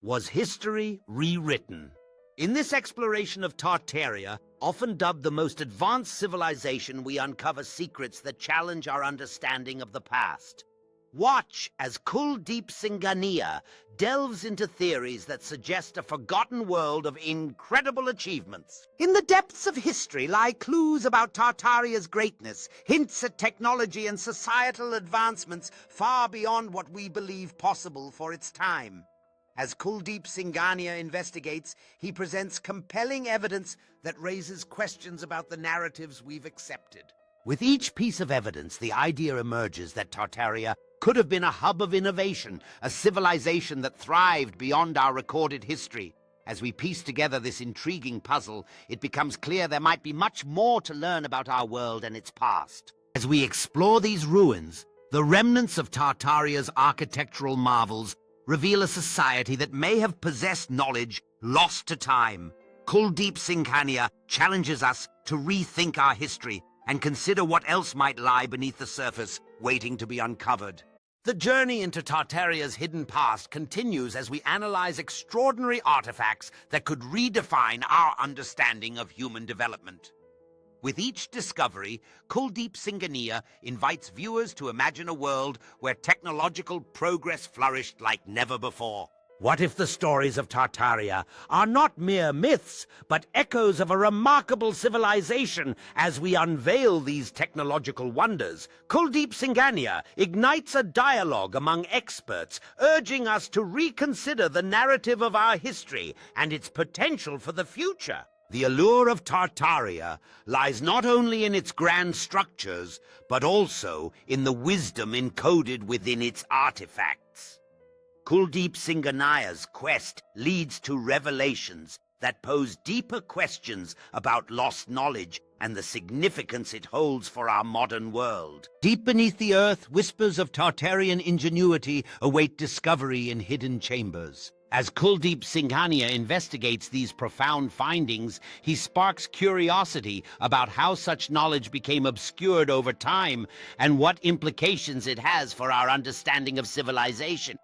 Was history rewritten? In this exploration of Tartaria, often dubbed the most advanced civilization, we uncover secrets that challenge our understanding of the past. Watch as Kuldeep Singhania delves into theories that suggest a forgotten world of incredible achievements. In the depths of history lie clues about Tartaria's greatness, hints at technology and societal advancements far beyond what we believe possible for its time. As Kuldeep Singhania investigates, he presents compelling evidence that raises questions about the narratives we've accepted. With each piece of evidence, the idea emerges that Tartaria could have been a hub of innovation, a civilization that thrived beyond our recorded history. As we piece together this intriguing puzzle, it becomes clear there might be much more to learn about our world and its past. As we explore these ruins, the remnants of Tartaria's architectural marvels reveal a society that may have possessed knowledge lost to time. Kuldeep Singhania challenges us to rethink our history and consider what else might lie beneath the surface, waiting to be uncovered. The journey into Tartaria's hidden past continues as we analyze extraordinary artifacts that could redefine our understanding of human development. With each discovery, Kuldeep Singhania invites viewers to imagine a world where technological progress flourished like never before. What if the stories of Tartaria are not mere myths, but echoes of a remarkable civilization? As we unveil these technological wonders, Kuldeep Singhania ignites a dialogue among experts, urging us to reconsider the narrative of our history and its potential for the future. The allure of Tartaria lies not only in its grand structures, but also in the wisdom encoded within its artifacts. Kuldeep Singhania's quest leads to revelations that pose deeper questions about lost knowledge and the significance it holds for our modern world. Deep beneath the earth, whispers of Tartarian ingenuity await discovery in hidden chambers. As Kuldeep Singhania investigates these profound findings, he sparks curiosity about how such knowledge became obscured over time and what implications it has for our understanding of civilization.